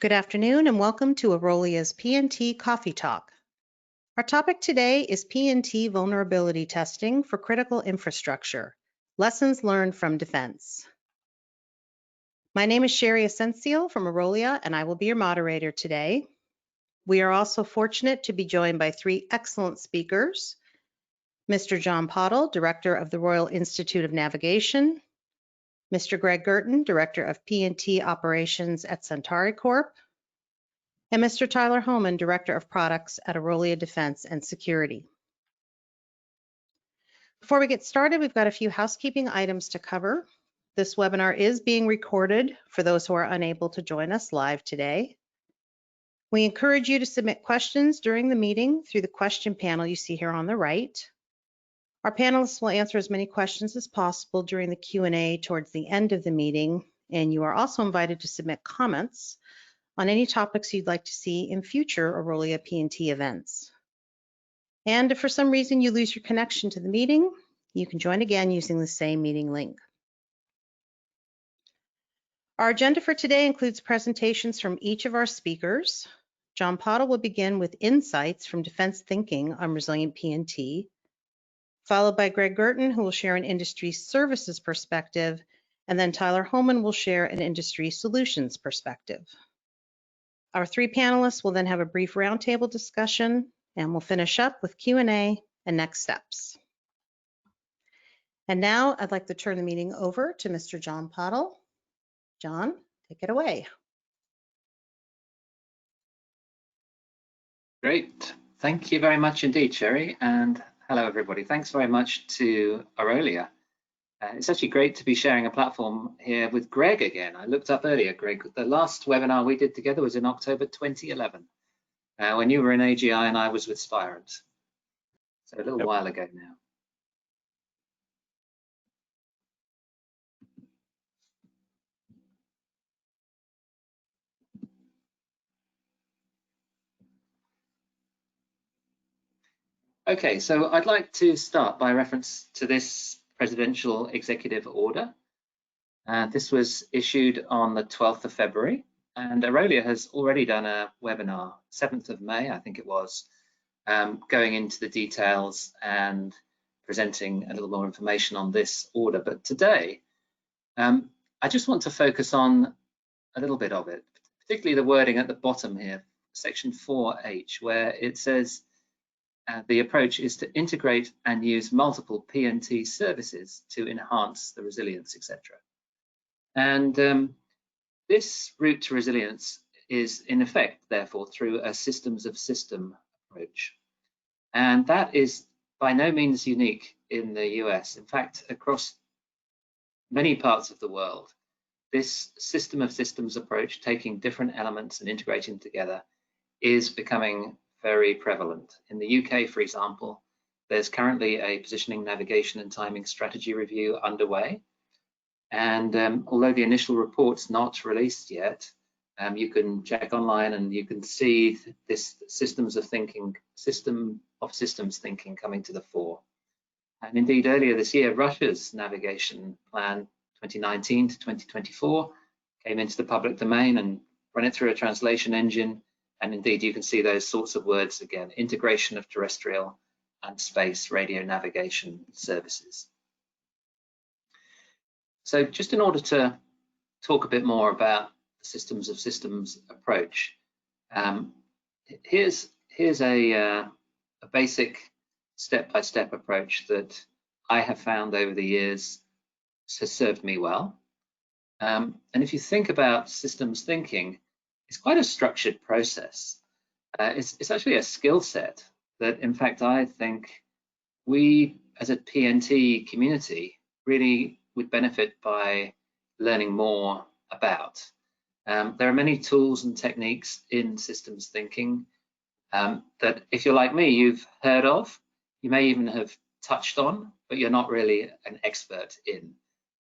Good afternoon and welcome to Orolia's PNT Coffee Talk. Our topic today is PNT vulnerability testing for critical infrastructure, lessons learned from defense. My name is Sherry Asencio from Orolia and I will be your moderator today. We are also fortunate to be joined by three excellent speakers, Mr. John Pottle, Director of the Royal Institute of Navigation, Mr. Greg Gerton, Director of PNT Operations at Centauri Corp., and Mr. Tyler Homan, Director of Products at Orolia Defense and Security. Before we get started, we've got a few housekeeping items to cover. This webinar is being recorded for those who are unable to join us live today. We encourage you to submit questions during the meeting through the question panel you see here on the right. Our panelists will answer as many questions as possible during the Q&A towards the end of the meeting, and you are also invited to submit comments on any topics you'd like to see in future Orolia PNT events. And if for some reason you lose your connection to the meeting, you can join again using the same meeting link. Our agenda for today includes presentations from each of our speakers. John Pottle will begin with insights from defense thinking on resilient PNT, followed by Greg Gerton, who will share an industry services perspective, and then Tyler Homan will share an industry solutions perspective. Our three panelists will then have a brief roundtable discussion, and we'll finish up with Q&A and next steps. And now I'd like to turn the meeting over to Mr. John Pottle. John, take it away. Great. Thank you very much indeed, Sherry, and hello, everybody. Thanks very much to Orolia. It's actually great to be sharing a platform here with Greg again. I looked up earlier, Greg. The last webinar we did together was in October 2011, when you were in AGI and I was with Spirent. So a little while ago now. Okay, so I'd like to start by reference to this Presidential Executive Order. This was issued on the 12th of February, and Orolia has already done a webinar, 7th of May, I think it was, going into the details and presenting a little more information on this order. But today, I just want to focus on a little bit of it, particularly the wording at the bottom here, section 4H, where it says, the approach is to integrate and use multiple PNT services to enhance the resilience, etc. And this route to resilience is in effect, therefore, through a systems of system approach. And that is by no means unique in the US. In fact, across many parts of the world, this system of systems approach, taking different elements and integrating together, is becoming very prevalent. In the UK, for example, there's currently a positioning, navigation and timing strategy review underway. And although the initial report's not released yet, you can check online and you can see this system of systems thinking coming to the fore. And indeed, earlier this year, Russia's navigation plan 2019 to 2024 came into the public domain and run it through a translation engine. And indeed, you can see those sorts of words again, integration of terrestrial and space radio navigation services. So just in order to talk a bit more about the systems of systems approach, here's a basic step-by-step approach that I have found over the years has served me well. And if you think about systems thinking, it's quite a structured process. It's actually a skill set that, in fact, I think we as a PNT community really would benefit by learning more about. There are many tools and techniques in systems thinking that, if you're like me, you've heard of, you may even have touched on, but you're not really an expert in.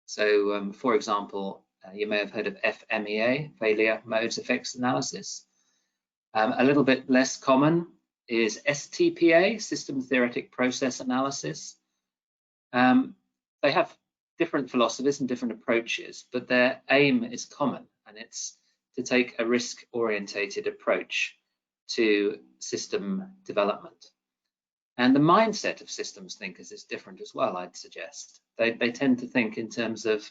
So, for example, you may have heard of FMEA, Failure Modes Effects Analysis. A little bit less common is STPA, System Theoretic Process Analysis. They have different philosophies and different approaches, but their aim is common, and it's to take a risk-orientated approach to system development. And the mindset of systems thinkers is different as well, I'd suggest. They tend to think in terms of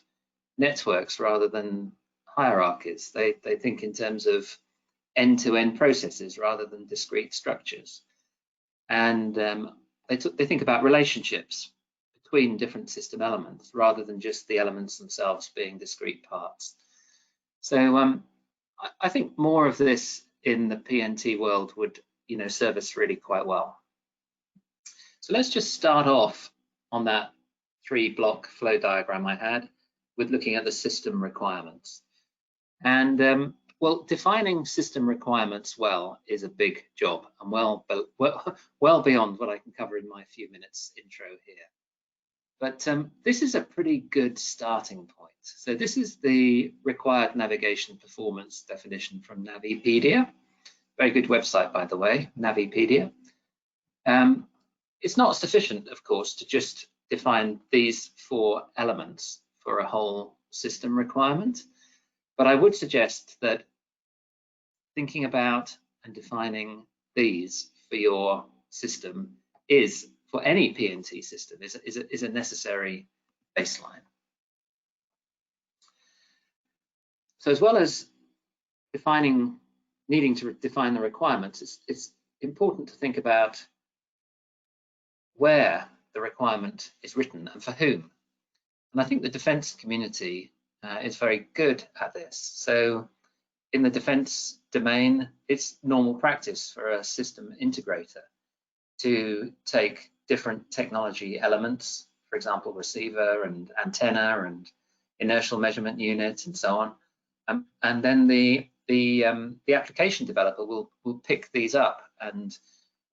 networks rather than hierarchies. They think in terms of end-to-end processes rather than discrete structures. And they think about relationships between different system elements rather than just the elements themselves being discrete parts. So I think more of this in the PNT world would, serve us really quite well. So let's just start off on that 3-block flow diagram I had with looking at the system requirements. And well, defining system requirements well is a big job, and well beyond what I can cover in my few minutes intro here. But this is a pretty good starting point. So this is the required navigation performance definition from Navipedia. Very good website, by the way, Navipedia. It's not sufficient, of course, to just define these 4 elements for a whole system requirement. But I would suggest that thinking about and defining these for your system is, for any PNT system, is a necessary baseline. So as well as needing to define the requirements, it's important to think about where the requirement is written and for whom. And I think the defense community is very good at this. So in the defense domain, it's normal practice for a system integrator to take different technology elements, for example, receiver and antenna and inertial measurement unit and so on. And then the application developer will pick these up and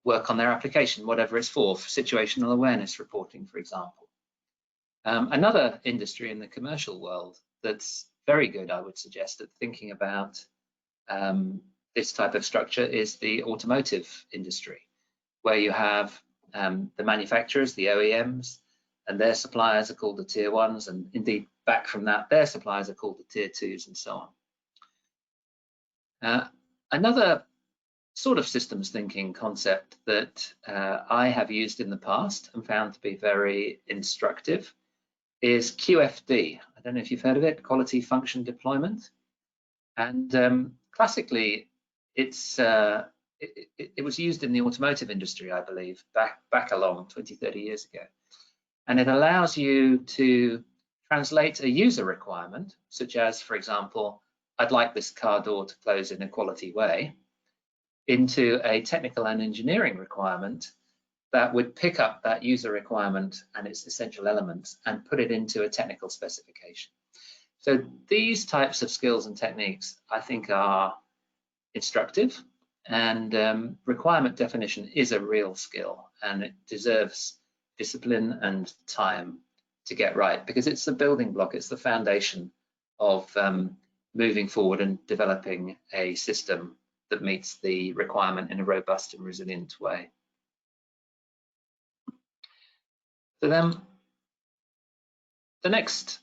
work on their application, whatever it's for situational awareness reporting, for example. Another industry in the commercial world that's very good, I would suggest, at thinking about this type of structure is the automotive industry, where you have the manufacturers, the OEMs, and their suppliers are called the tier 1s, and indeed back from that, their suppliers are called the tier 2s, and so on. Another sort of systems thinking concept that I have used in the past and found to be very instructive is QFD. I don't know if you've heard of it, Quality Function Deployment. And classically, it was used in the automotive industry, I believe, back along 20, 30 years ago. And it allows you to translate a user requirement, such as, for example, I'd like this car door to close in a quality way, into a technical and engineering requirement that would pick up that user requirement and its essential elements and put it into a technical specification. So these types of skills and techniques, I think, are instructive, and requirement definition is a real skill, and it deserves discipline and time to get right, because it's the building block, it's the foundation of moving forward and developing a system that meets the requirement in a robust and resilient way. So then the next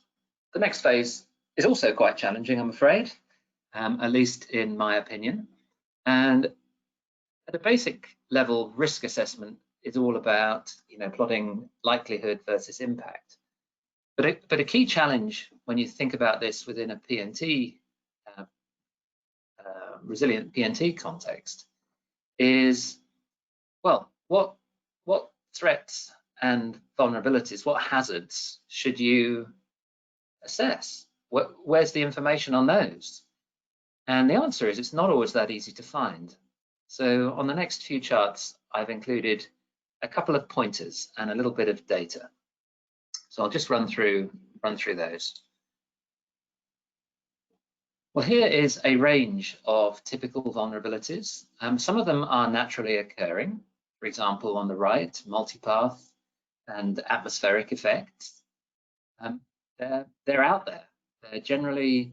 phase is also quite challenging, I'm afraid, at least in my opinion. And at a basic level, risk assessment is all about, plotting likelihood versus impact. But a key challenge when you think about this within a PNT, resilient PNT context, is, well, what threats and vulnerabilities, what hazards should you assess? Where's the information on those? And the answer is, it's not always that easy to find. So on the next few charts, I've included a couple of pointers and a little bit of data. So I'll just run through those. Well, here is a range of typical vulnerabilities. Some of them are naturally occurring. For example, on the right, multipath and atmospheric effects. They're out there. They're generally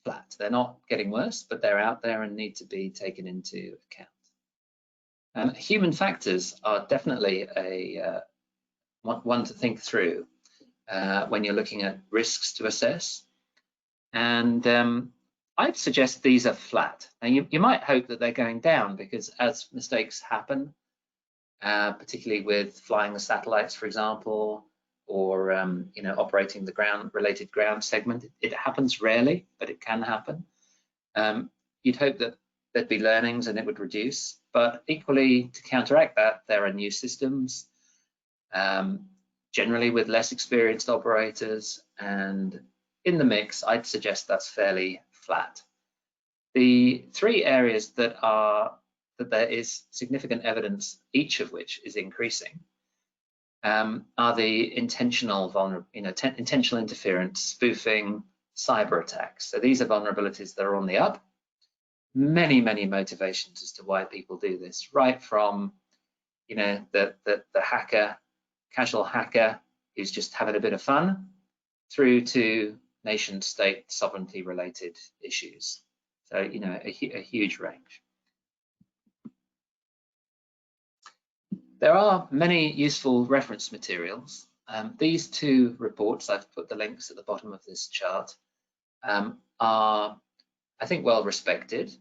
flat. They're not getting worse, but they're out there and need to be taken into account. Human factors are definitely one to think through when you're looking at risks to assess. And I'd suggest these are flat. Now you might hope that they're going down, because as mistakes happen, particularly with flying the satellites, for example, or operating the related ground segment, it happens rarely, but it can happen. You'd hope that there'd be learnings and it would reduce, but equally, to counteract that, there are new systems, generally with less experienced operators, and in the mix, I'd suggest that's fairly flat. The three areas that there is significant evidence, each of which is increasing, are the intentional intentional interference, spoofing, cyber attacks. So these are vulnerabilities that are on the up. Many motivations as to why people do this, right from the hacker, casual hacker who's just having a bit of fun, through to nation state sovereignty related issues. So a huge range. There are many useful reference materials. These two reports, I've put the links at the bottom of this chart, are, I think, well respected.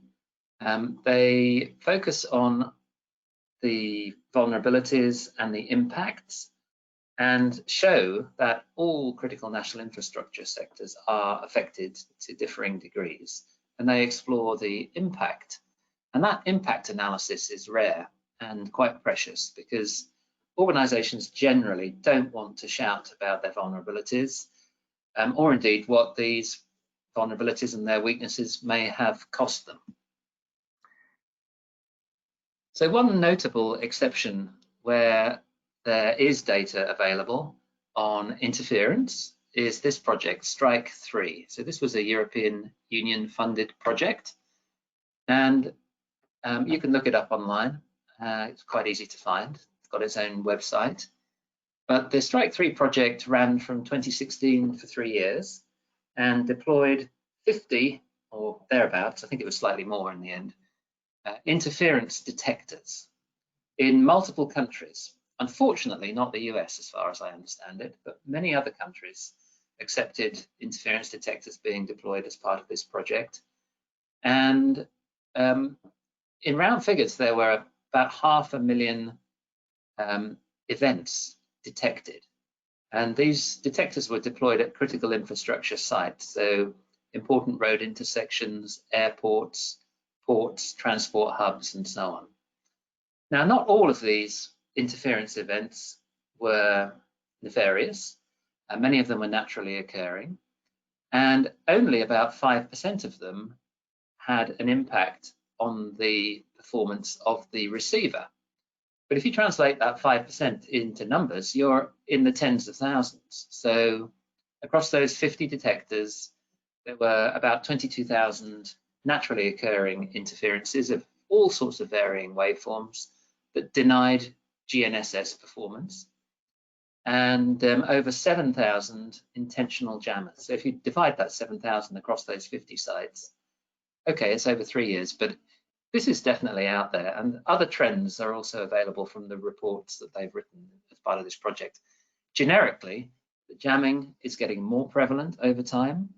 They focus on the vulnerabilities and the impacts, and show that all critical national infrastructure sectors are affected to differing degrees, and they explore the impact. And that impact analysis is rare and quite precious, because organizations generally don't want to shout about their vulnerabilities, or indeed what these vulnerabilities and their weaknesses may have cost them. So one notable exception where there is data available on interference is this project, Strike 3. So this was a European Union funded project, and you can look it up online. It's quite easy to find. It's got its own website. But the Strike 3 project ran from 2016 for 3 years and deployed 50 or thereabouts, I think it was slightly more in the end, interference detectors in multiple countries. Unfortunately, not the US as far as I understand it, but many other countries accepted interference detectors being deployed as part of this project. And in round figures, there were about 500,000 events detected. And these detectors were deployed at critical infrastructure sites, so important road intersections, airports, ports, transport hubs, and so on. Now, not all of these interference events were nefarious, and many of them were naturally occurring, and only about 5% of them had an impact on the performance of the receiver. But if you translate that 5% into numbers, you're in the tens of thousands. So across those 50 detectors, there were about 22,000 naturally occurring interferences of all sorts of varying waveforms that denied GNSS performance, and over 7,000 intentional jammers. So if you divide that 7,000 across those 50 sites, okay, it's over 3 years, but this is definitely out there, and other trends are also available from the reports that they've written as part of this project. Generically, the jamming is getting more prevalent over time,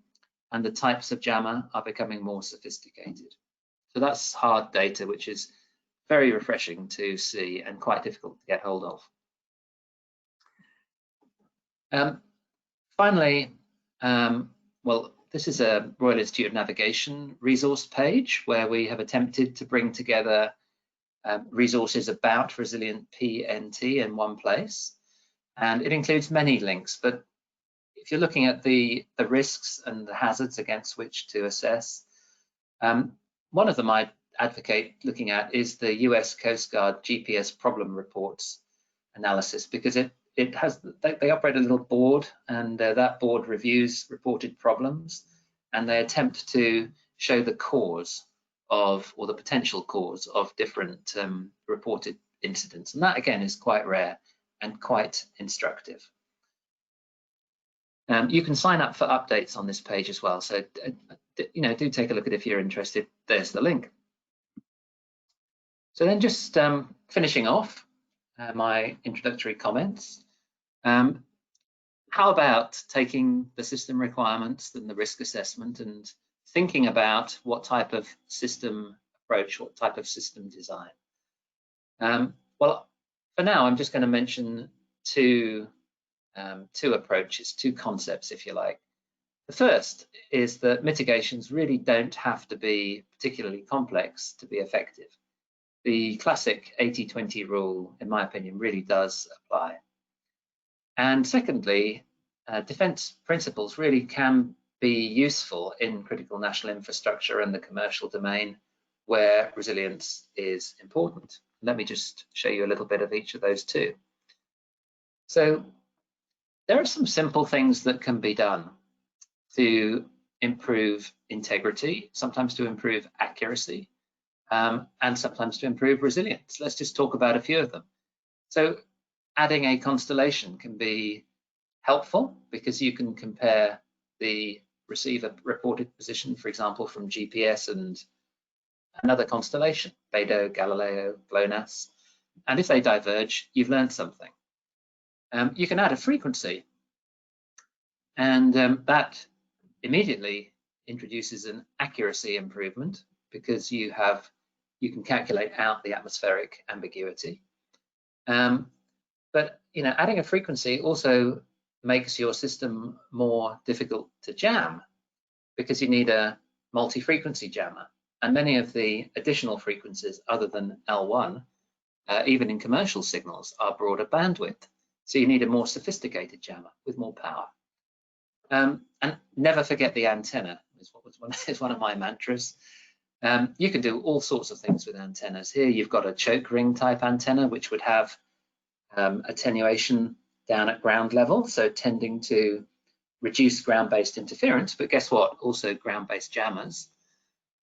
and the types of jammer are becoming more sophisticated. So that's hard data, which is very refreshing to see and quite difficult to get hold of. Finally, well, this is a Royal Institute of Navigation resource page where we have attempted to bring together resources about resilient PNT in one place. And it includes many links, but if you're looking at the risks and the hazards against which to assess, one of them I advocate looking at is the US Coast Guard GPS problem reports analysis, because they operate a little board, and that board reviews reported problems, and they attempt to show the cause of, or the potential cause of, different reported incidents. And that again is quite rare and quite instructive. You can sign up for updates on this page as well, so do take a look at it if you're interested. There's the link. So then, just finishing off my introductory comments, how about taking the system requirements and the risk assessment and thinking about what type of system approach, what type of system design. Well, for now, I'm just going to mention two approaches, two concepts, if you like. The first is that mitigations really don't have to be particularly complex to be effective. The classic 80-20 rule, in my opinion, really does apply. And secondly, defense principles really can be useful in critical national infrastructure and the commercial domain where resilience is important. Let me just show you a little bit of each of those two. So there are some simple things that can be done to improve integrity, sometimes to improve accuracy, and sometimes to improve resilience. Let's just talk about a few of them. So adding a constellation can be helpful because you can compare the receiver reported position, for example, from GPS and another constellation, Beidou, Galileo, GLONASS, and if they diverge, you've learned something. You can add a frequency, and that immediately introduces an accuracy improvement because you can calculate out the atmospheric ambiguity. But adding a frequency also makes your system more difficult to jam because you need a multi-frequency jammer, and many of the additional frequencies other than L1, even in commercial signals, are broader bandwidth. So you need a more sophisticated jammer with more power. And never forget the antenna, is one of my mantras. You can do all sorts of things with antennas. Here you've got a choke ring type antenna, which would have attenuation down at ground level, so tending to reduce ground-based interference, but guess what? Also ground-based jammers.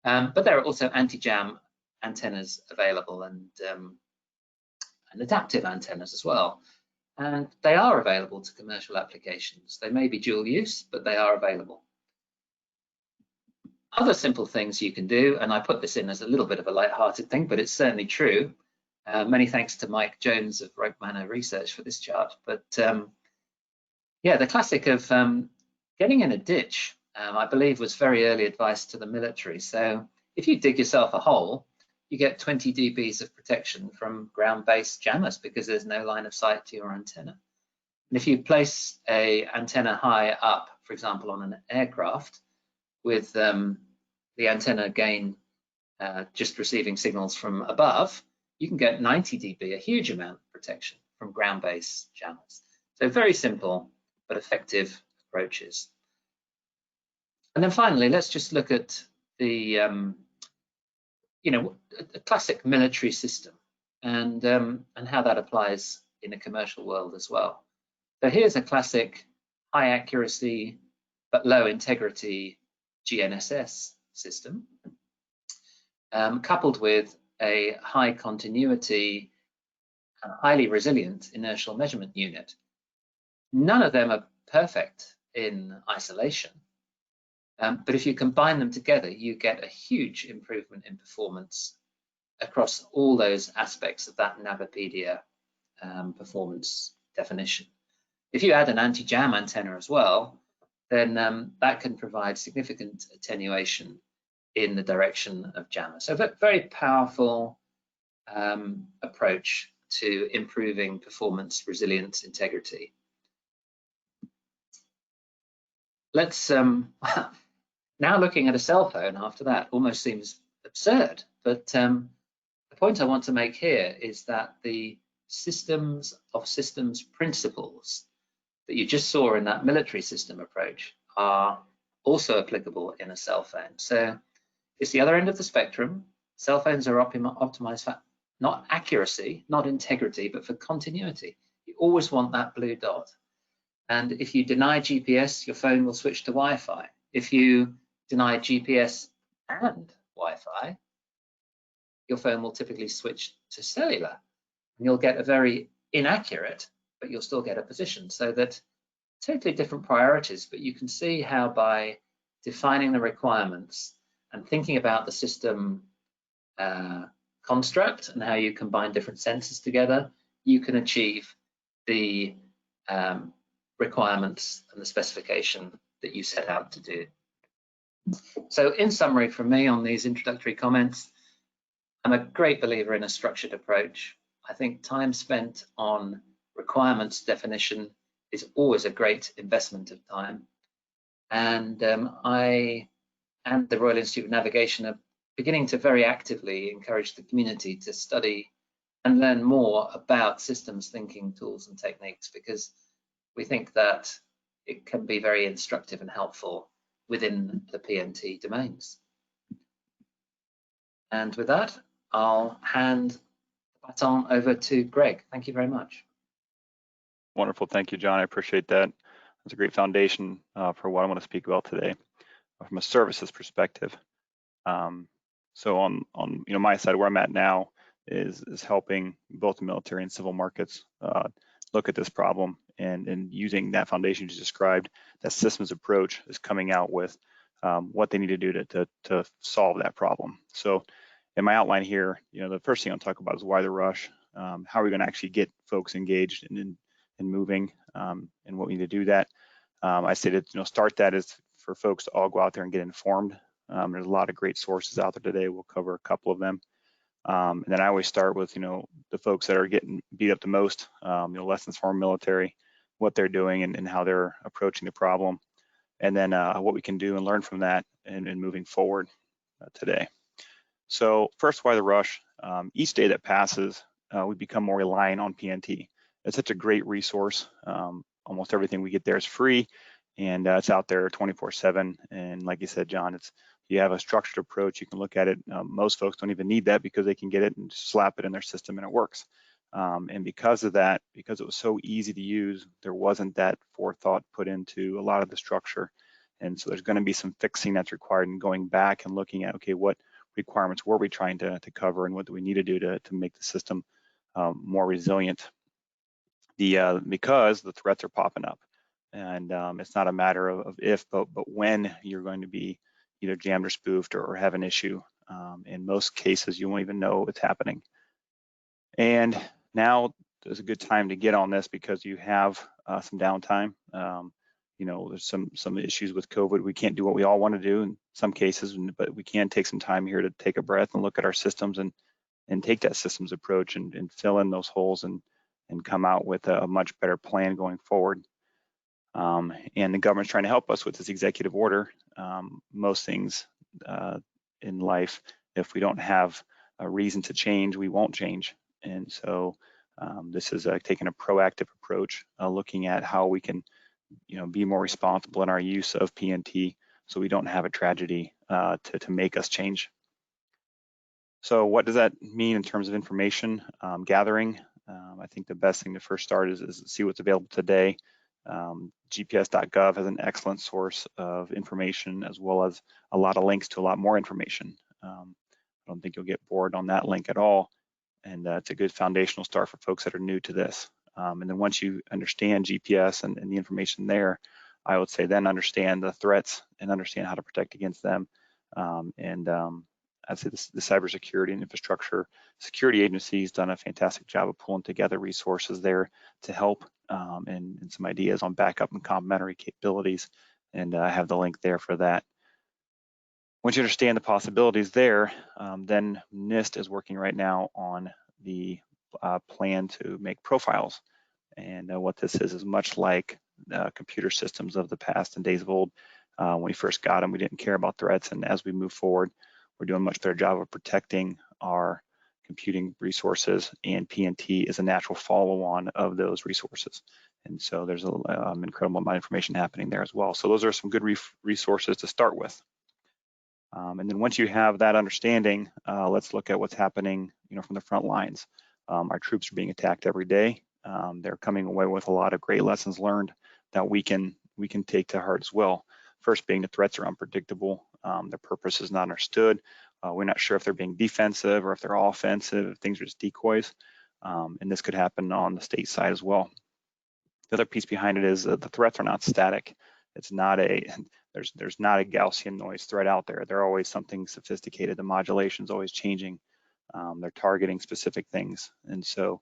But there are also anti-jam antennas available and adaptive antennas as well. And they are available to commercial applications. They may be dual use, but they are available. Other simple things you can do, and I put this in as a little bit of a light-hearted thing, but it's certainly true. Many thanks to Mike Jones of Rope Manor Research for this chart. But yeah, the classic of getting in a ditch, I believe, was very early advice to the military. So if you dig yourself a hole, you get 20 dBs of protection from ground-based jammers because there's no line of sight to your antenna. And if you place an antenna high up, for example, on an aircraft, with the antenna gain just receiving signals from above, you can get 90 dB, a huge amount of protection from ground-based jammers. So very simple but effective approaches. And then finally, let's just look at the a classic military system and how that applies in a commercial world as well. So here's a classic high accuracy but low integrity GNSS system, coupled with a high continuity and highly resilient inertial measurement unit. None of them are perfect in isolation, but if you combine them together, you get a huge improvement in performance across all those aspects of that Navipedia performance definition. If you add an anti-jam antenna as well, then that can provide significant attenuation in the direction of jammers. So very powerful approach to improving performance, resilience, integrity. Let's now looking at a cell phone after that almost seems absurd, but the point I want to make here is that the systems of systems principles that you just saw in that military system approach are also applicable in a cell phone. So it's the other end of the spectrum. Cell phones are optimized for not accuracy, not integrity, but for continuity. You always want that blue dot. And if you deny GPS, your phone will switch to Wi-Fi. If you deny GPS and Wi-Fi, your phone will typically switch to cellular. And you'll get a very inaccurate, but you'll still get a position. So that totally different priorities, but you can see how by defining the requirements and thinking about the system construct and how you combine different sensors together, you can achieve the requirements and the specification that you set out to do. So in summary from me on these introductory comments, I'm a great believer in a structured approach. I think time spent on requirements definition is always a great investment of time. And I and the Royal Institute of Navigation are beginning to very actively encourage the community to study and learn more about systems thinking tools and techniques, because we think that it can be very instructive and helpful within the PNT domains. And with that, I'll hand the baton over to Greg. Thank you very much. Wonderful, thank you, John. I appreciate that. That's a great foundation for what I want to speak about today from a services perspective. So on my side, where I'm at now is helping both the military and civil markets look at this problem, and using that foundation you described, that systems approach is coming out with what they need to do to solve that problem. So in my outline here, the first thing I'll talk about is why the rush. How are we going to actually get folks engaged and moving, and what we need to do that. I say that start that is for folks to all go out there and get informed. There's a lot of great sources out there today. We'll cover a couple of them. And then I always start with the folks that are getting beat up the most, lessons from our military, what they're doing and how they're approaching the problem, and then what we can do and learn from that and moving forward today. So first, why the rush? Each day that passes, we become more reliant on PNT. It's such a great resource. Almost everything we get there is free, and it's out there 24/7. And like you said, John, you have a structured approach. You can look at it. Most folks don't even need that because they can get it and just slap it in their system and it works. And because of that, because it was so easy to use, there wasn't that forethought put into a lot of the structure. And so there's going to be some fixing that's required, and going back and looking at, okay, what requirements were we trying to cover, and what do we need to do to make the system more resilient? Because the threats are popping up, and it's not a matter of if, but when you're going to be either jammed or spoofed or have an issue. In most cases, you won't even know it's happening. And now is a good time to get on this because you have some downtime. There's some issues with COVID. We can't do what we all want to do in some cases, but we can take some time here to take a breath and look at our systems and take that systems approach and fill in those holes and come out with a much better plan going forward. And the government's trying to help us with this executive order. Most things in life, if we don't have a reason to change, we won't change. And so this is taking a proactive approach, looking at how we can be more responsible in our use of PNT so we don't have a tragedy to make us change. So what does that mean in terms of information gathering? I think the best thing to first start is see what's available today. GPS.gov has an excellent source of information, as well as a lot of links to a lot more information. I don't think you'll get bored on that link at all. And it's a good foundational start for folks that are new to this. And then once you understand GPS and the information there, I would say then understand the threats and understand how to protect against them. I'd say the cybersecurity and infrastructure security agency has done a fantastic job of pulling together resources there to help, and some ideas on backup and complementary capabilities. And I have the link there for that. Once you understand the possibilities there, then NIST is working right now on the plan to make profiles. And what this is much like computer systems of the past and days of old. When we first got them, we didn't care about threats. And as we move forward, we're doing a much better job of protecting our computing resources, and PNT is a natural follow-on of those resources. And so there's an incredible amount of information happening there as well. So those are some good resources to start with. And then once you have that understanding, let's look at what's happening, from the front lines. Our troops are being attacked every day. They're coming away with a lot of great lessons learned that we can take to heart as well. First being the threats are unpredictable. Their purpose is not understood. We're not sure if they're being defensive or if they're offensive, if things are just decoys. And this could happen on the state side as well. The other piece behind it is the threats are not static. It's not there's not a Gaussian noise threat out there. They're always something sophisticated. The modulation is always changing. They're targeting specific things. And so,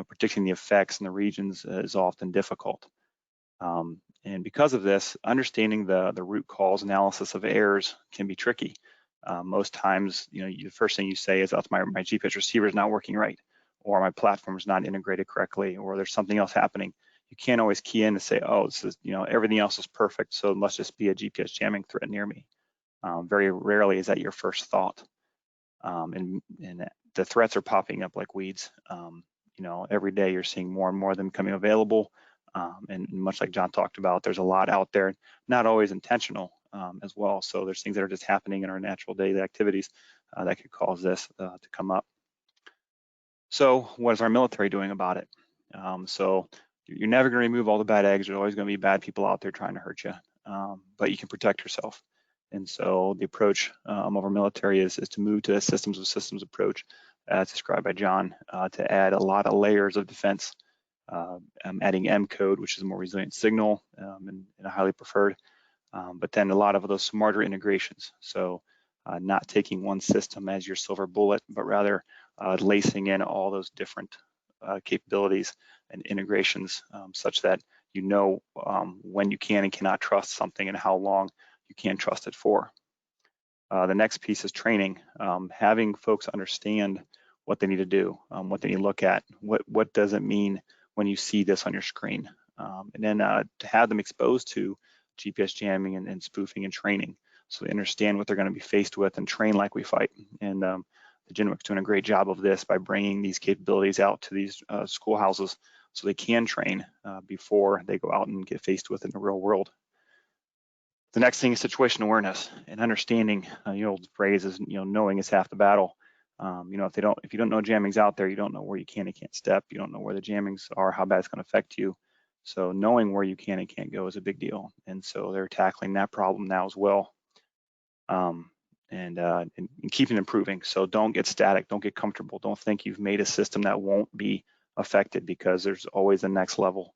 predicting the effects in the regions is often difficult. And because of this, understanding the root cause analysis of errors can be tricky. Most times, the first thing you say is, "Oh, my GPS receiver is not working right," or "My platform is not integrated correctly," or "There's something else happening." You can't always key in and say, "Oh, this is, everything else is perfect, so it must just be a GPS jamming threat near me." Very rarely is that your first thought. And the threats are popping up like weeds. Every day you're seeing more and more of them coming available. And much like John talked about, there's a lot out there, not always intentional as well. So there's things that are just happening in our natural daily activities that could cause this to come up. So what is our military doing about it? So you're never going to remove all the bad eggs. There's always going to be bad people out there trying to hurt you, but you can protect yourself. And so the approach of our military is to move to a systems of systems approach, as described by John, to add a lot of layers of defense, adding M code, which is a more resilient signal and a highly preferred, but then a lot of those smarter integrations. So not taking one system as your silver bullet, but rather lacing in all those different capabilities and integrations such that when you can and cannot trust something and how long you can trust it for. The next piece is training, having folks understand what they need to do, what they need to look at, what does it mean when you see this on your screen, and then to have them exposed to GPS jamming and spoofing and training, so they understand what they're going to be faced with and train like we fight. And the GNWIC's doing a great job of this by bringing these capabilities out to these schoolhouses so they can train before they go out and get faced with in the real world. The next thing is situation awareness and understanding. The old phrase is, knowing is half the battle. If you don't know jamming's out there, you don't know where you can and can't step. You don't know where the jammings are, how bad it's going to affect you. So knowing where you can and can't go is a big deal. And so they're tackling that problem now as well. And keeping improving. So don't get static, don't get comfortable. Don't think you've made a system that won't be affected, because there's always the next level.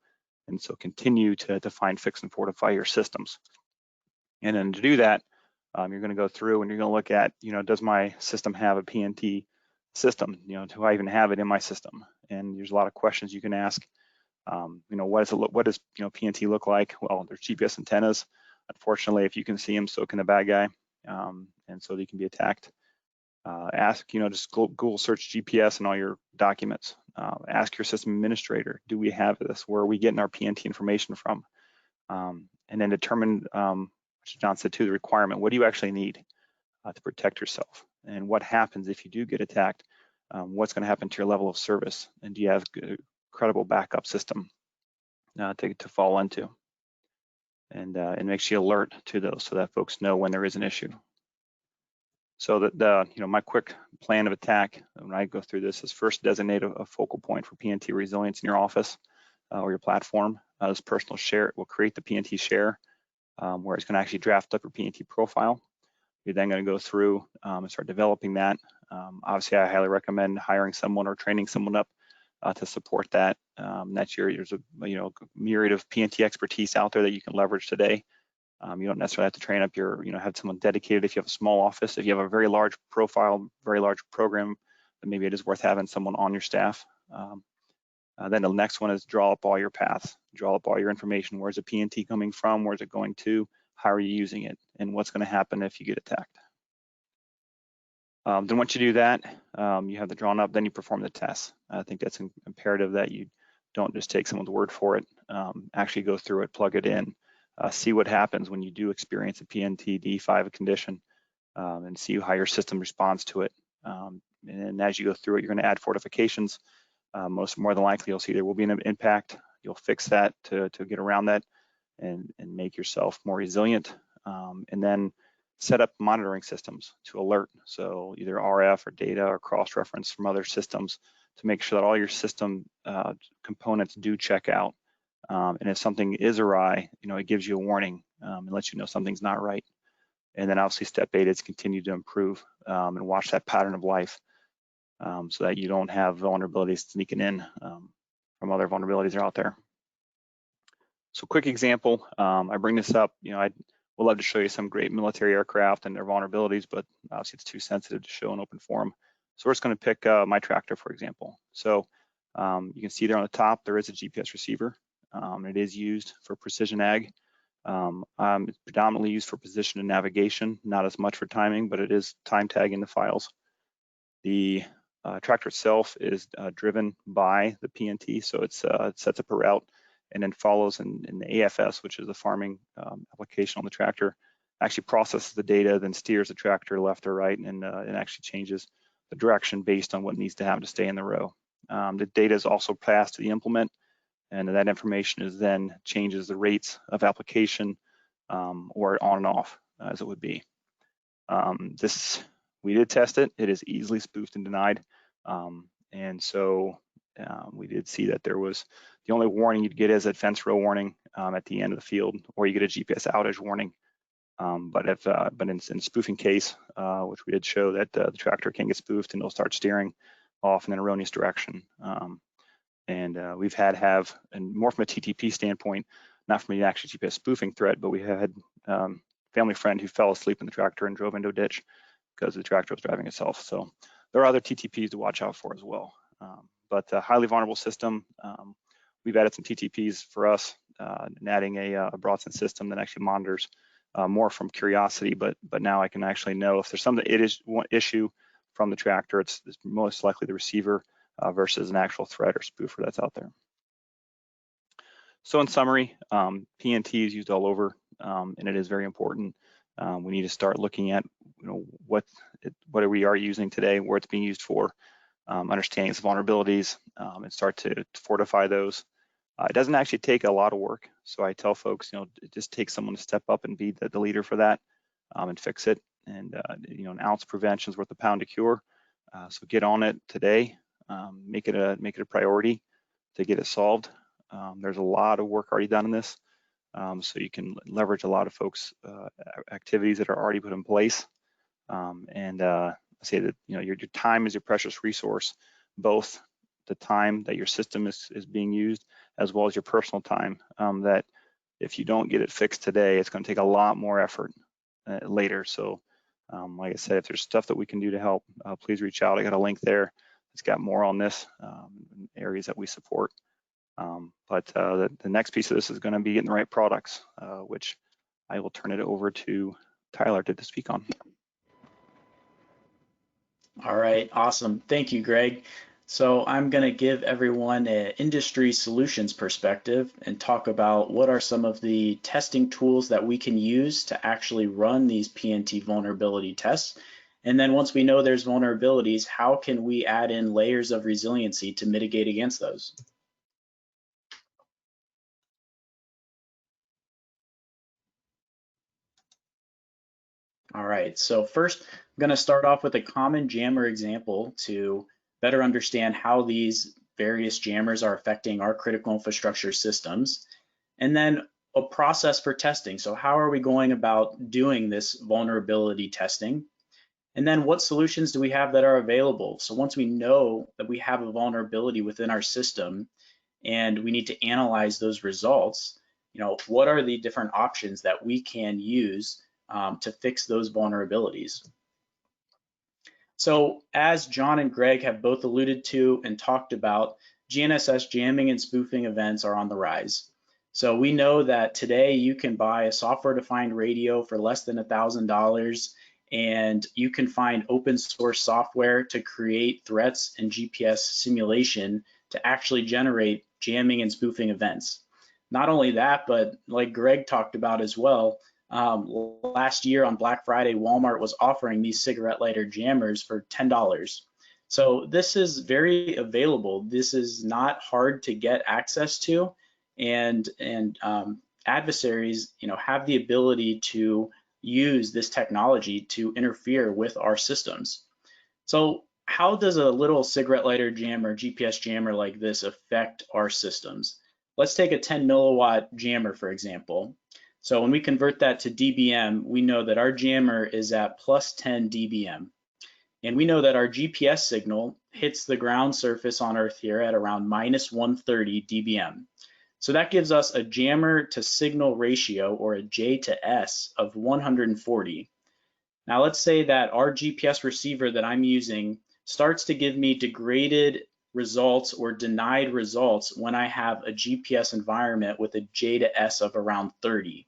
And so continue to find, fix, and fortify your systems. And then to do that, you're going to go through and you're going to look at, does my system have a PNT system? Do I even have it in my system? And there's a lot of questions you can ask. What does PNT look like? Well, there's GPS antennas. Unfortunately, if you can see them, so can the bad guy, and so they can be attacked. Just Google search GPS and all your documents. Ask your system administrator, do we have this? Where are we getting our PNT information from? And then determine, which John said too, the requirement. What do you actually need to protect yourself? And what happens if you do get attacked? What's going to happen to your level of service? And do you have a credible backup system to fall into? And make sure you alert to those so that folks know when there is an issue. So that my quick plan of attack when I go through this is first designate a focal point for PNT resilience in your office or your platform. This personal share will create the PNT share where it's going to actually draft up your PNT profile. You're then going to go through and start developing that. Obviously, I highly recommend hiring someone or training someone up to support that. There's a myriad of PNT expertise out there that you can leverage today. You don't necessarily have to train up have someone dedicated if you have a small office. If you have a very large profile, very large program, then maybe it is worth having someone on your staff. Then the next one is draw up all your paths, draw up all your information. Where's the PNT coming from? Where's it going to? How are you using it? And what's going to happen if you get attacked? Then once you do that, you have the drawn up, then you perform the tests. I think that's imperative that you don't just take someone's word for it. Actually go through it, plug it in, see what happens when you do experience a PNT D5 condition, and see how your system responds to it. And as you go through it, you're going to add fortifications. More than likely, you'll see there will be an impact. You'll fix that to get around that and make yourself more resilient. And then set up monitoring systems to alert. So either RF or data or cross-reference from other systems to make sure that all your system components do check out. And if something is awry, it gives you a warning and lets you know something's not right. And then obviously step 8 is continue to improve and watch that pattern of life so that you don't have vulnerabilities sneaking in from other vulnerabilities that are out there. So quick example, I bring this up, I would love to show you some great military aircraft and their vulnerabilities, but obviously it's too sensitive to show in open forum. So we're just going to pick my tractor, for example. So you can see there on the top, there is a GPS receiver. It is used for precision ag. It's predominantly used for position and navigation, not as much for timing, but it is time tagging the files. The tractor itself is driven by the PNT, so it sets up a route and then follows in the AFS, which is the farming application on the tractor, actually processes the data, then steers the tractor left or right, and actually changes the direction based on what needs to happen to stay in the row. The data is also passed to the implement, and that information is then changes the rates of application or on and off as it would be. We did test it. It is easily spoofed and denied. And so we did see that there was the only warning you'd get is a fence row warning at the end of the field, or you get a GPS outage warning. But in spoofing case, which we did show that the tractor can get spoofed and it'll start steering off in an erroneous direction. We've and more from a TTP standpoint, not from an actual GPS spoofing threat, but we had family friend who fell asleep in the tractor and drove into a ditch because the tractor was driving itself. So there are other TTPs to watch out for as well. But a highly vulnerable system. We've added some TTPs for us, and adding a broadband system that actually monitors more from curiosity, but now I can actually know if there's something, it is one issue from the tractor, it's most likely the receiver versus an actual threat or spoofer that's out there. So in summary, PNT is used all over, and it is very important. We need to start looking at what we are using today, where it's being used for, understanding its vulnerabilities, and start to fortify those. It doesn't actually take a lot of work. So I tell folks, it just takes someone to step up and be the leader for that and fix it. And, an ounce prevention is worth a pound to cure. So get on it today, make it a priority to get it solved. There's a lot of work already done in this. So you can leverage a lot of folks' activities that are already put in place. I say that, your time is your precious resource, both the time that your system is being used, as well as your personal time, that if you don't get it fixed today, it's going to take a lot more effort later. So like I said, if there's stuff that we can do to help, please reach out. I got a link there. It's got more on this, areas that we support. But the next piece of this is going to be getting the right products, which I will turn it over to Tyler to speak on. All right, awesome. Thank you, Greg. So I'm going to give everyone an industry solutions perspective and talk about what are some of the testing tools that we can use to actually run these PNT vulnerability tests. And then once we know there's vulnerabilities, how can we add in layers of resiliency to mitigate against those? All right, so first I'm going to start off with a common jammer example to better understand how these various jammers are affecting our critical infrastructure systems, and then a process for testing. So how are we going about doing this vulnerability testing? And then what solutions do we have that are available? So once we know that we have a vulnerability within our system and we need to analyze those results, what are the different options that we can use to fix those vulnerabilities? So as John and Greg have both alluded to and talked about, GNSS jamming and spoofing events are on the rise. So we know that today you can buy a software-defined radio for less than $1,000, and you can find open source software to create threats and GPS simulation to actually generate jamming and spoofing events. Not only that, but like Greg talked about as well, last year on Black Friday, Walmart was offering these cigarette lighter jammers for $10. So this is very available. This is not hard to get access to, and adversaries, have the ability to use this technology to interfere with our systems. So how does a little cigarette lighter jammer, GPS jammer like this affect our systems? Let's take a 10 milliwatt jammer, for example. So when we convert that to dBm, we know that our jammer is at plus 10 dBm. And we know that our GPS signal hits the ground surface on Earth here at around minus 130 dBm. So that gives us a jammer to signal ratio, or a J to S, of 140. Now let's say that our GPS receiver that I'm using starts to give me degraded results or denied results when I have a GPS environment with a J to S of around 30.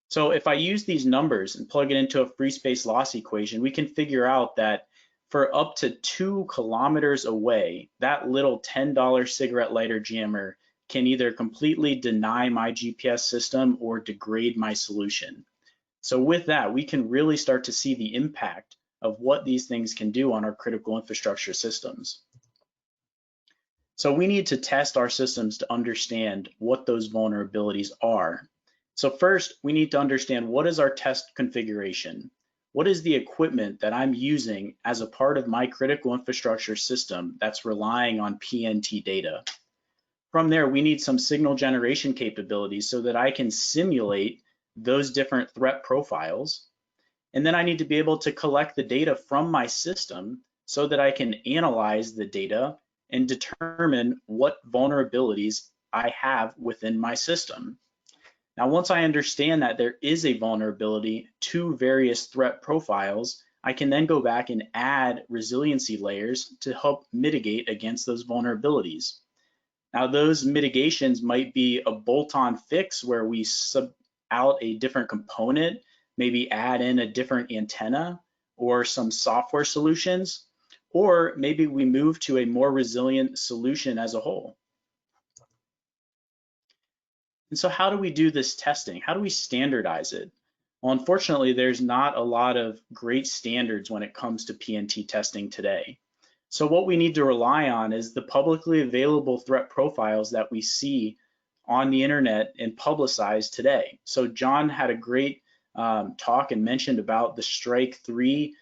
So if I use these numbers and plug it into a free space loss equation, we can figure out that for up to 2 kilometers away, that little $10 cigarette lighter jammer can either completely deny my GPS system or degrade my solution. So with that, we can really start to see the impact of what these things can do on our critical infrastructure systems. So we need to test our systems to understand what those vulnerabilities are. So first, we need to understand what is our test configuration. What is the equipment that I'm using as a part of my critical infrastructure system that's relying on PNT data? From there, we need some signal generation capabilities so that I can simulate those different threat profiles. And then I need to be able to collect the data from my system so that I can analyze the data and determine what vulnerabilities I have within my system. Now, once I understand that there is a vulnerability to various threat profiles, I can then go back and add resiliency layers to help mitigate against those vulnerabilities. Now, those mitigations might be a bolt-on fix where we sub out a different component, maybe add in a different antenna or some software solutions, or maybe we move to a more resilient solution as a whole. And so how do we do this testing? How do we standardize it? Well, unfortunately, there's not a lot of great standards when it comes to PNT testing today. So what we need to rely on is the publicly available threat profiles that we see on the internet and publicized today. So John had a great talk and mentioned about the Strike 3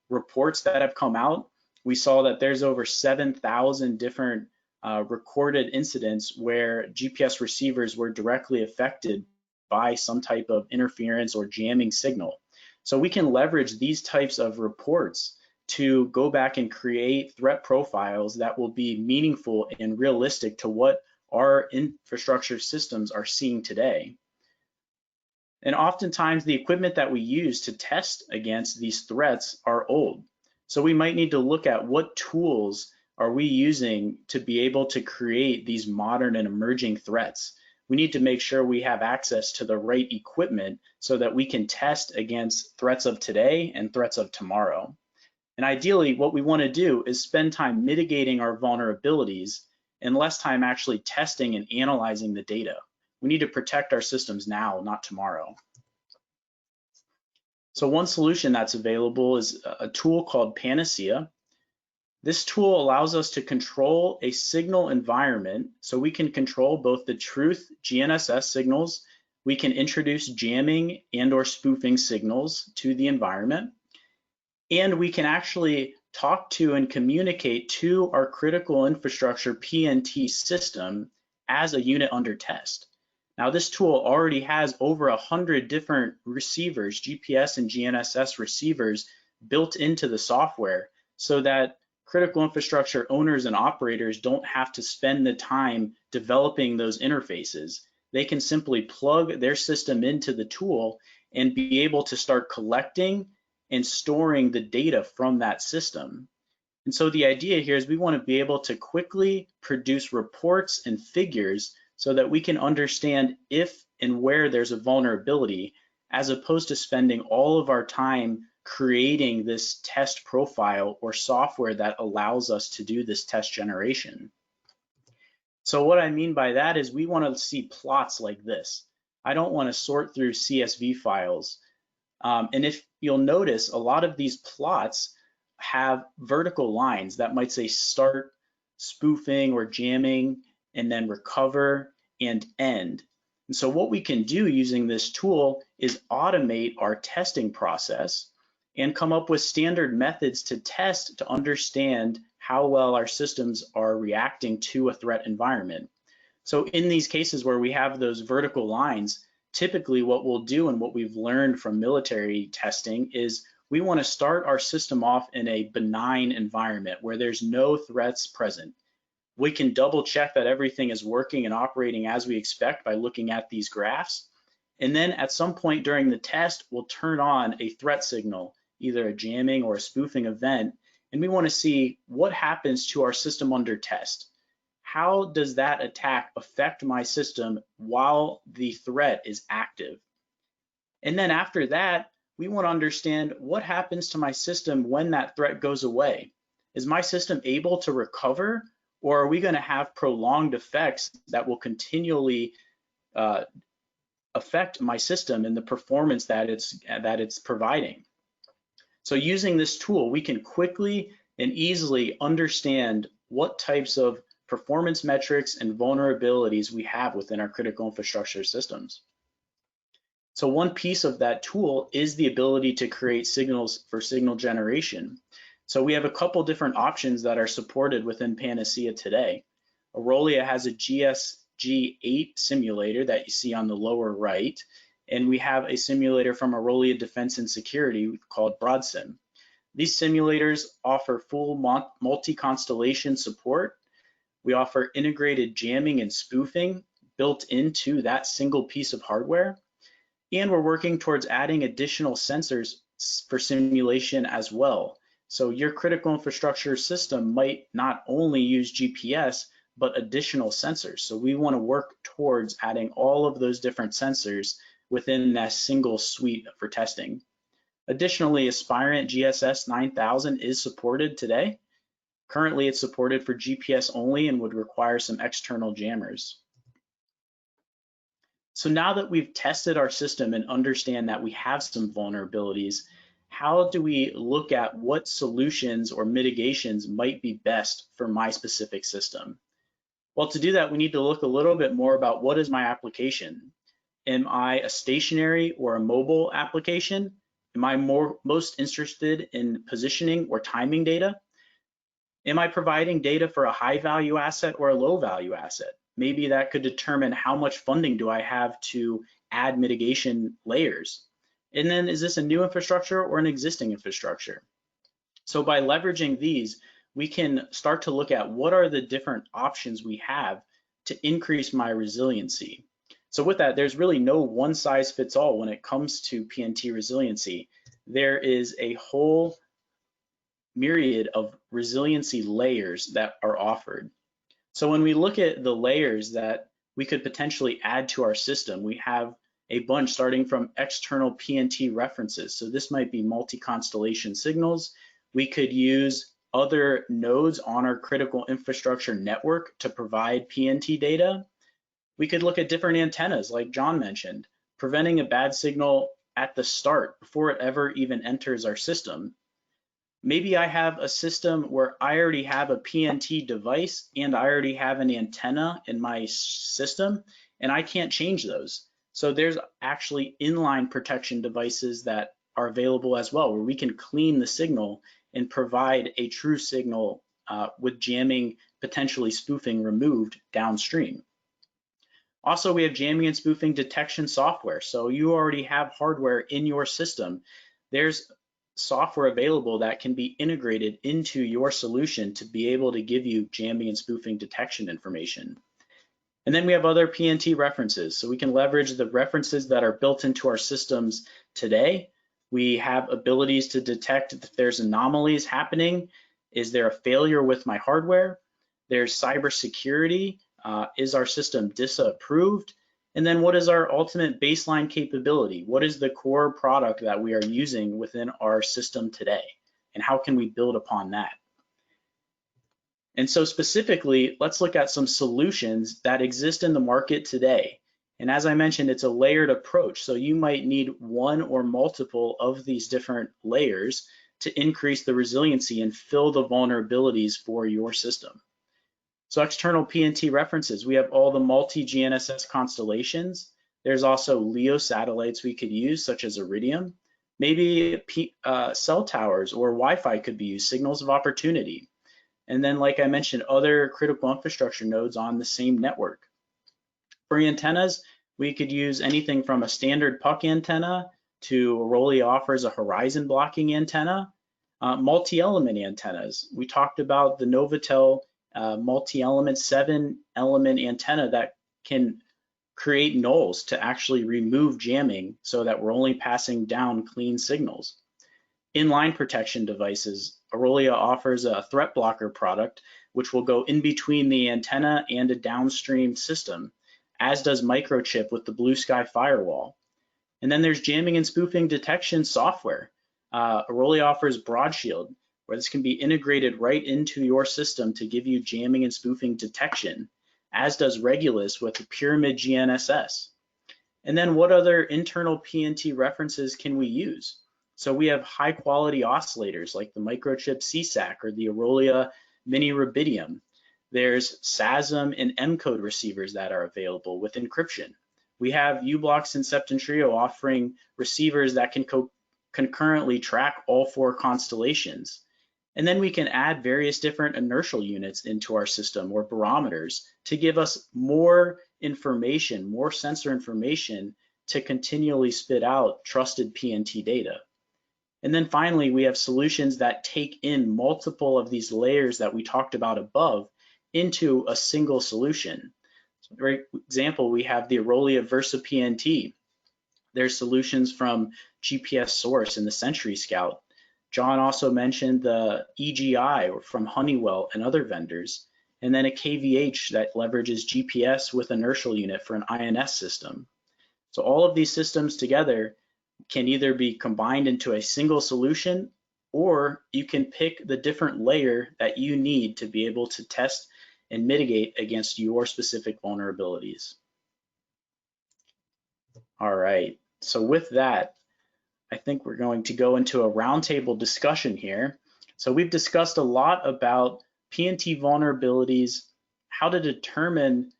reports that have come out. We saw that there's over 7,000 different recorded incidents where GPS receivers were directly affected by some type of interference or jamming signal. So we can leverage these types of reports to go back and create threat profiles that will be meaningful and realistic to what our infrastructure systems are seeing today. And oftentimes the equipment that we use to test against these threats are old. So we might need to look at what tools are we using to be able to create these modern and emerging threats. We need to make sure we have access to the right equipment so that we can test against threats of today and threats of tomorrow. And ideally, what we want to do is spend time mitigating our vulnerabilities and less time actually testing and analyzing the data. We need to protect our systems now, not tomorrow. So one solution that's available is a tool called PANACEA. This tool allows us to control a signal environment, so we can control both the truth GNSS signals, we can introduce jamming and or spoofing signals to the environment, and we can actually talk to and communicate to our critical infrastructure PNT system as a unit under test. Now, this tool already has over 100 different receivers, GPS and GNSS receivers, built into the software so that critical infrastructure owners and operators don't have to spend the time developing those interfaces. They can simply plug their system into the tool and be able to start collecting and storing the data from that system. And so the idea here is we want to be able to quickly produce reports and figures so that we can understand if and where there's a vulnerability, as opposed to spending all of our time creating this test profile or software that allows us to do this test generation. So what I mean by that is we want to see plots like this. I don't want to sort through CSV files. And if you'll notice, a lot of these plots have vertical lines that might say start spoofing or jamming, and then recover and end. And so what we can do using this tool is automate our testing process and come up with standard methods to test to understand how well our systems are reacting to a threat environment. So in these cases where we have those vertical lines, typically what we'll do and what we've learned from military testing is we want to start our system off in a benign environment where there's no threats present. We can double check that everything is working and operating as we expect by looking at these graphs. And then at some point during the test, we'll turn on a threat signal, either a jamming or a spoofing event, and we want to see what happens to our system under test. How does that attack affect my system while the threat is active? And then after that, we want to understand what happens to my system when that threat goes away. Is my system able to recover, or are we going to have prolonged effects that will continually affect my system and the performance that it's providing? So using this tool, we can quickly and easily understand what types of performance metrics and vulnerabilities we have within our critical infrastructure systems. So one piece of that tool is the ability to create signals for signal generation. So we have a couple different options that are supported within PANACEA today. Orolia has a GSG8 simulator that you see on the lower right, and we have a simulator from Orolia Defense and Security called BroadSim. These simulators offer full multi-constellation support. We offer integrated jamming and spoofing built into that single piece of hardware. And we're working towards adding additional sensors for simulation as well. So your critical infrastructure system might not only use GPS, but additional sensors. So we want to work towards adding all of those different sensors within that single suite for testing. Additionally, Aspirant GNSS 9000 is supported today. Currently, it's supported for GPS only and would require some external jammers. So now that we've tested our system and understand that we have some vulnerabilities, how do we look at what solutions or mitigations might be best for my specific system? Well, to do that, we need to look a little bit more about what is my application. Am I a stationary or a mobile application? Am I most interested in positioning or timing data? Am I providing data for a high value asset or a low value asset? Maybe that could determine how much funding do I have to add mitigation layers. And then is this a new infrastructure or an existing infrastructure? So by leveraging these, we can start to look at what are the different options we have to increase my resiliency. So with that, there's really no one size fits all when it comes to PNT resiliency. There is a whole myriad of resiliency layers that are offered. So when we look at the layers that we could potentially add to our system, we have a bunch starting from external PNT references. So this might be multi-constellation signals. We could use other nodes on our critical infrastructure network to provide PNT data. We could look at different antennas, like John mentioned, preventing a bad signal at the start before it ever even enters our system. Maybe I have a system where I already have a PNT device and I already have an antenna in my system and I can't change those. So there's actually inline protection devices that are available as well, where we can clean the signal and provide a true signal with jamming, potentially spoofing removed downstream. Also, we have jamming and spoofing detection software. So you already have hardware in your system. There's software available that can be integrated into your solution to be able to give you jamming and spoofing detection information. And then we have other PNT references. So we can leverage the references that are built into our systems today. We have abilities to detect if there's anomalies happening. Is there a failure with my hardware? There's cybersecurity. Is our system disapproved? And then what is our ultimate baseline capability? What is the core product that we are using within our system today? And how can we build upon that? And so specifically, let's look at some solutions that exist in the market today. And as I mentioned, it's a layered approach. So you might need one or multiple of these different layers to increase the resiliency and fill the vulnerabilities for your system. So external PNT references, we have all the multi-GNSS constellations. There's also LEO satellites we could use, such as Iridium. Maybe cell towers or Wi-Fi could be used, signals of opportunity. And then, like I mentioned, other critical infrastructure nodes on the same network. For antennas, we could use anything from a standard puck antenna to Orolia offers a horizon blocking antenna. Multi-element antennas, we talked about the Novatel multi-element 7-element antenna that can create nulls to actually remove jamming so that we're only passing down clean signals. Inline protection devices Orolia offers a threat blocker product, which will go in between the antenna and a downstream system, as does Microchip with the Blue Sky firewall. And then there's jamming and spoofing detection software. Orolia offers Broad Shield, where this can be integrated right into your system to give you jamming and spoofing detection, as does Regulus with the Pyramid GNSS. And then what other internal PNT references can we use? So we have high quality oscillators like the Microchip CSAC or the Orolia Mini Rubidium. There's SASM and M-code receivers that are available with encryption. We have U-Blox and Septentrio offering receivers that can concurrently track all 4 constellations. And then we can add various different inertial units into our system or barometers to give us more information, more sensor information to continually spit out trusted PNT data. And then finally, we have solutions that take in multiple of these layers that we talked about above into a single solution. So for example, we have the Orolia Versa PNT. There's solutions from GPS Source and the Century Scout. John also mentioned the EGI from Honeywell and other vendors, and then a KVH that leverages GPS with inertial unit for an INS system. So all of these systems together can either be combined into a single solution, or you can pick the different layer that you need to be able to test and mitigate against your specific vulnerabilities. All right, so with that, I think we're going to go into a roundtable discussion here. So we've discussed a lot about PNT vulnerabilities, how to determine,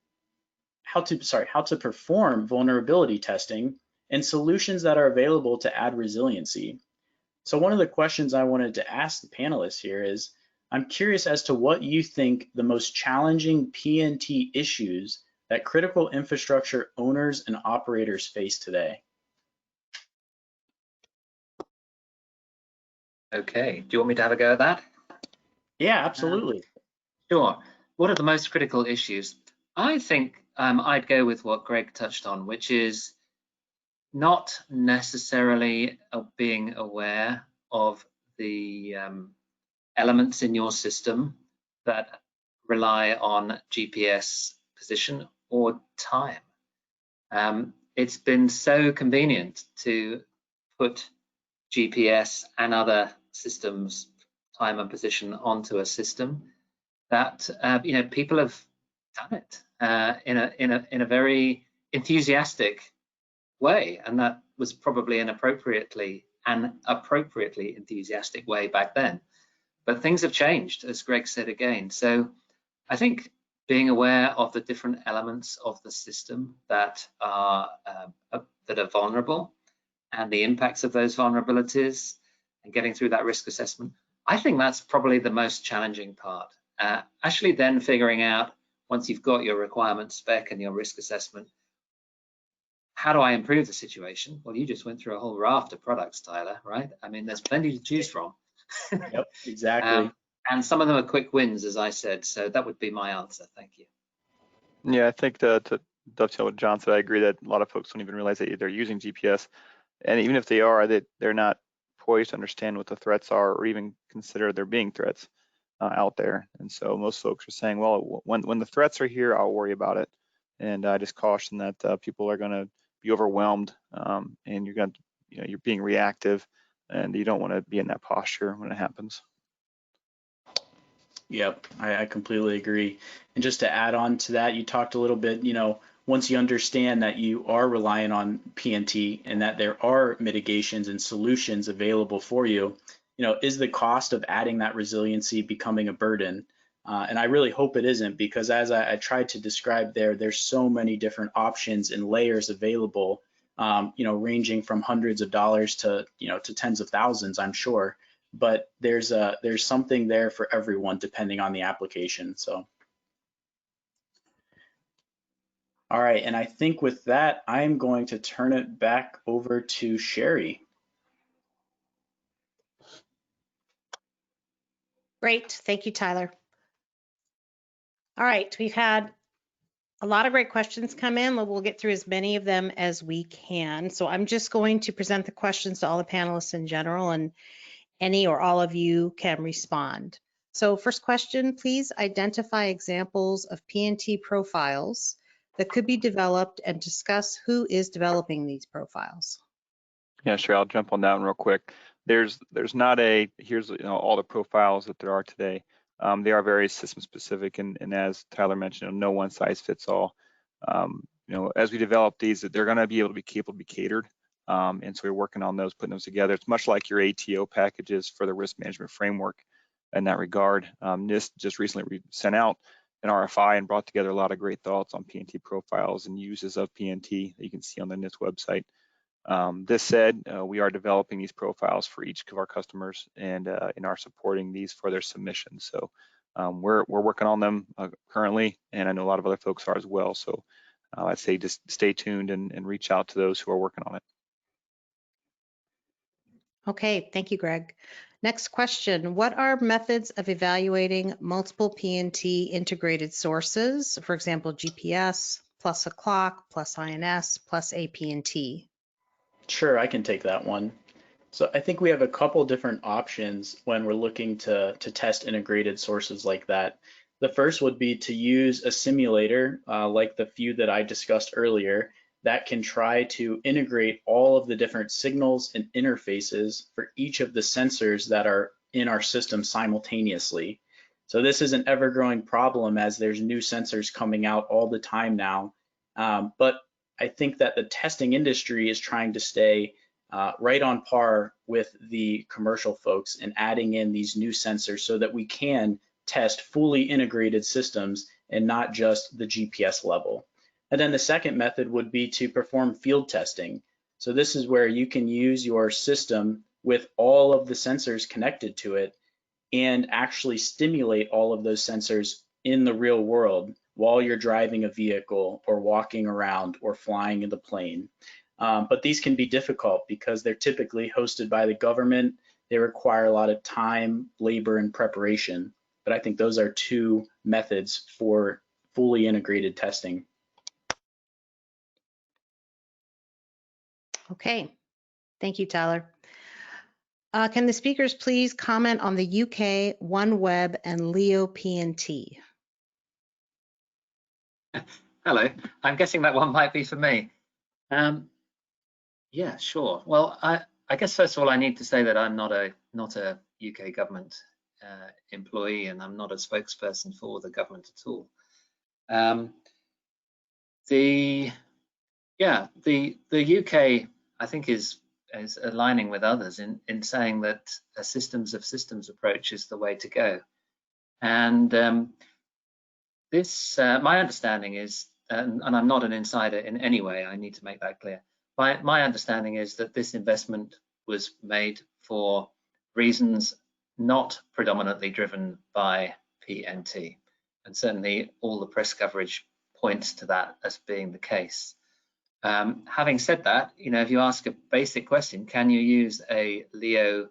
how to perform vulnerability testing, and solutions that are available to add resiliency. So one of the questions I wanted to ask the panelists here is, I'm curious as to what you think the most challenging PNT issues that critical infrastructure owners and operators face today. Okay, do you want me to have a go at that? Yeah, absolutely. Sure. What are the most critical issues? I think I'd go with what Greg touched on, which is not necessarily being aware of the elements in your system that rely on GPS position or time. It's been so convenient to put GPS and other systems time and position onto a system that people have done it in a very enthusiastic way, and that was probably an appropriately enthusiastic way back then. But things have changed, as Greg said again. So I think being aware of the different elements of the system that are vulnerable and the impacts of those vulnerabilities and getting through that risk assessment, I think that's probably the most challenging part. Actually then figuring out, once you've got your requirement spec and your risk assessment, how do I improve the situation? Well, you just went through a whole raft of products, Tyler, right? I mean, there's plenty to choose from. Yep, exactly. And some of them are quick wins, as I said. So that would be my answer. Thank you. Yeah, I think to dovetail what John said, I agree that a lot of folks don't even realize that they're using GPS. And even if they are, they're not poised to understand what the threats are or even consider there being threats out there. And so most folks are saying, well, when the threats are here, I'll worry about it. And I just caution that people are going to be overwhelmed, and you're being reactive, and you don't want to be in that posture when it happens. Yep, I completely agree. And just to add on to that, you talked a little bit, once you understand that you are relying on PNT and that there are mitigations and solutions available for you, is the cost of adding that resiliency becoming a burden? And I really hope it isn't, because as I tried to describe there's so many different options and layers available, ranging from hundreds of dollars to tens of thousands, I'm sure. But there's something there for everyone depending on the application. So, all right, and I think with that, I'm going to turn it back over to Sherry. Great, thank you, Tyler. All right, we've had a lot of great questions come in. We'll get through as many of them as we can. So I'm just going to present the questions to all the panelists in general, and Any or all of you can respond. So first question, please identify examples of PNT profiles that could be developed and discuss who is developing these profiles. Yeah, sure. I'll jump on that one real quick. There's not a here's all the profiles that there are today. They are very system specific, and as Tyler mentioned, no one size fits all. As we develop these, they're going to be able to be capable to be catered, and so we're working on those, putting those together. It's much like your ATO packages for the risk management framework in that regard. NIST just recently sent out an RFI and brought together a lot of great thoughts on PNT profiles and uses of PNT that you can see on the NIST website. This said, we are developing these profiles for each of our customers and are supporting these for their submissions. So we're working on them currently, and I know a lot of other folks are as well. So I'd say just stay tuned and reach out to those who are working on it. Okay, thank you, Greg. Next question, what are methods of evaluating multiple PNT integrated sources? For example, GPS, plus a clock, plus INS, plus APNT. Sure, I can take that one. So I think we have a couple different options when we're looking to test integrated sources like that. The first would be to use a simulator like the few that I discussed earlier that can try to integrate all of the different signals and interfaces for each of the sensors that are in our system simultaneously. So this is an ever-growing problem as there's new sensors coming out all the time now. But I think that the testing industry is trying to stay right on par with the commercial folks and adding in these new sensors so that we can test fully integrated systems and not just the GPS level. And then the second method would be to perform field testing. So this is where you can use your system with all of the sensors connected to it and actually stimulate all of those sensors in the real world while you're driving a vehicle or walking around or flying in the plane. But these can be difficult because they're typically hosted by the government. They require a lot of time, labor, and preparation. But I think those are two methods for fully integrated testing. Okay, thank you, Tyler. Can the speakers please comment on the UK OneWeb and Leo PNT? Hello, I'm guessing that one might be for me. Yeah, sure. Well, I guess first of all, I need to say that I'm not a UK government employee, and I'm not a spokesperson for the government at all. The UK, I think, is aligning with others in saying that a systems of systems approach is the way to go. And this, my understanding is, and I'm not an insider in any way, I need to make that clear. My understanding is that this investment was made for reasons not predominantly driven by PNT. And certainly all the press coverage points to that as being the case. Having said that, if you ask a basic question, can you use a LEO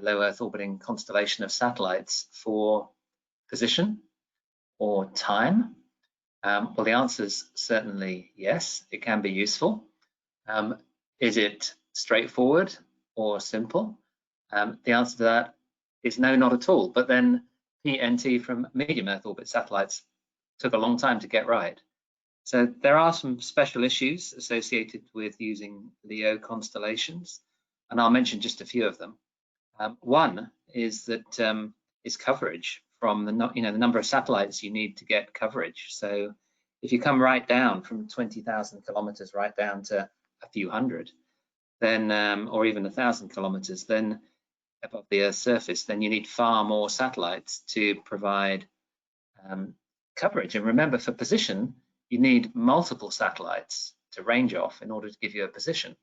low Earth orbiting constellation of satellites for position or time? Well, the answer is certainly yes, it can be useful. Is it straightforward or simple? The answer to that is no, not at all. But then PNT from medium Earth orbit satellites took a long time to get right. So there are some special issues associated with using LEO constellations, and I'll mention just a few of them. One is that is coverage from the number of satellites you need to get coverage. So if you come right down from 20,000 kilometers right down to a few hundred, then or even 1,000 kilometers, then above the Earth's surface, then you need far more satellites to provide coverage. And remember, for position, you need multiple satellites to range off in order to give you a position.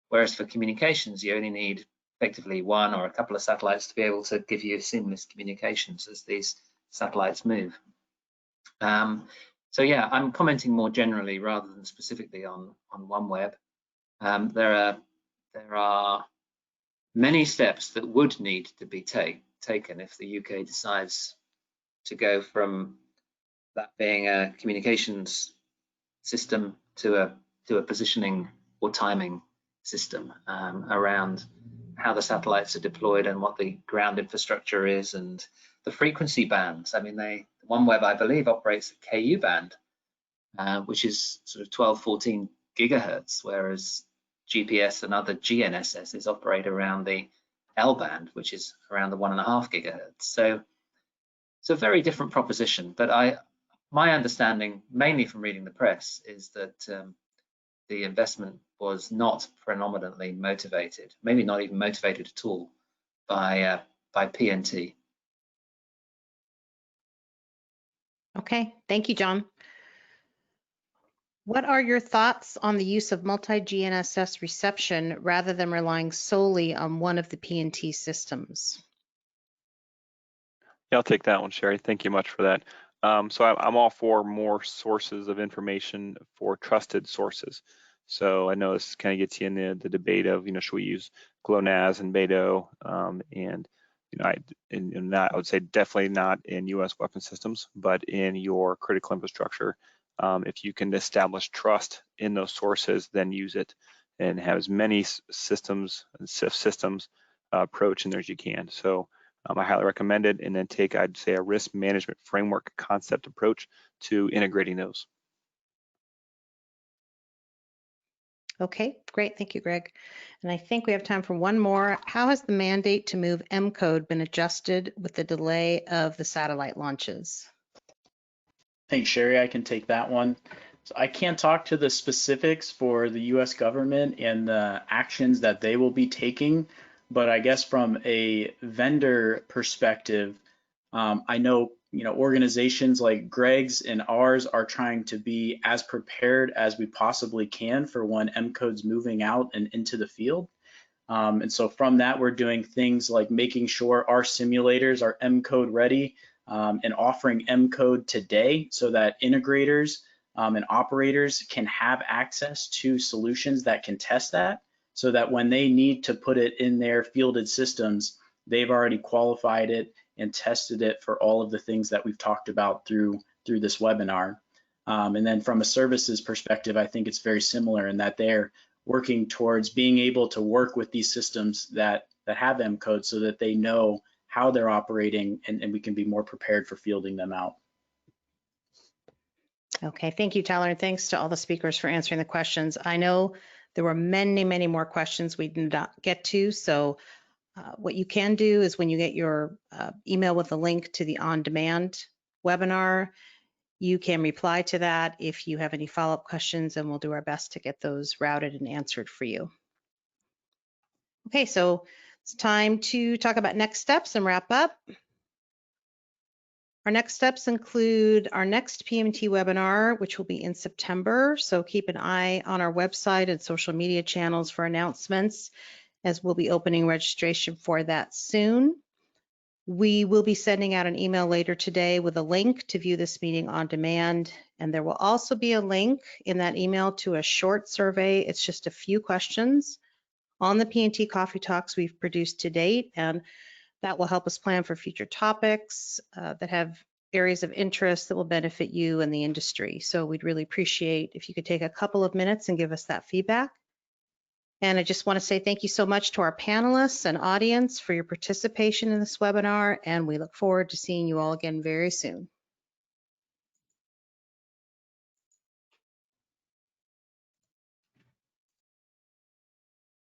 Whereas for communications, you only need effectively one or a couple of satellites to be able to give you seamless communications as these satellites move. So yeah, I'm commenting more generally rather than specifically on OneWeb. There are many steps that would need to be taken if the UK decides to go from that being a communications system to a positioning or timing system around how the satellites are deployed and what the ground infrastructure is, and the frequency bands. I mean, OneWeb, I believe, operates at KU band, which is sort of 12, 14 gigahertz, whereas GPS and other GNSSs operate around the L band, which is around the 1.5 gigahertz. So it's a very different proposition. But my understanding, mainly from reading the press, is that the investment was not predominantly motivated, maybe not even motivated at all, by PNT. Okay, thank you, John. What are your thoughts on the use of multi-GNSS reception rather than relying solely on one of the PNT systems? Yeah, I'll take that one, Sherry. Thank you much for that. So I'm all for more sources of information for trusted sources. So I know this kind of gets you in the debate of, should we use GLONASS and BEIDO, and I would say definitely not in U.S. weapon systems, but in your critical infrastructure. If you can establish trust in those sources, then use it and have as many systems and systems approach in there as you can. So I highly recommend it, and then take, I'd say, a risk management framework concept approach to integrating those. Okay, great. Thank you, Greg. And I think we have time for one more. How has the mandate to move M code been adjusted with the delay of the satellite launches? Thanks, Sherry. I can take that one. So I can't talk to the specifics for the U.S. government and the actions that they will be taking, but I guess from a vendor perspective, I know organizations like Greg's and ours are trying to be as prepared as we possibly can for when M code's moving out and into the field. And so from that, we're doing things like making sure our simulators are M code ready, and offering M code today so that integrators and operators can have access to solutions that can test that, so that when they need to put it in their fielded systems, they've already qualified it and tested it for all of the things that we've talked about through this webinar. And then from a services perspective, I think it's very similar in that they're working towards being able to work with these systems that have M code so that they know how they're operating, and we can be more prepared for fielding them out. Okay, thank you, Tyler, and thanks to all the speakers for answering the questions. I know there were many, many more questions we did not get to, so what you can do is when you get your email with a link to the on-demand webinar, you can reply to that if you have any follow-up questions, and we'll do our best to get those routed and answered for you. Okay, so it's time to talk about next steps and wrap up. Our next steps include our next PMT webinar, which will be in September. So keep an eye on our website and social media channels for announcements, as we'll be opening registration for that soon. We will be sending out an email later today with a link to view this meeting on demand. And there will also be a link in that email to a short survey. It's just a few questions on the PNT Coffee Talks we've produced to date. And that will help us plan for future topics that have areas of interest that will benefit you and the industry. So we'd really appreciate if you could take a couple of minutes and give us that feedback. And I just want to say thank you so much to our panelists and audience for your participation in this webinar, and we look forward to seeing you all again very soon.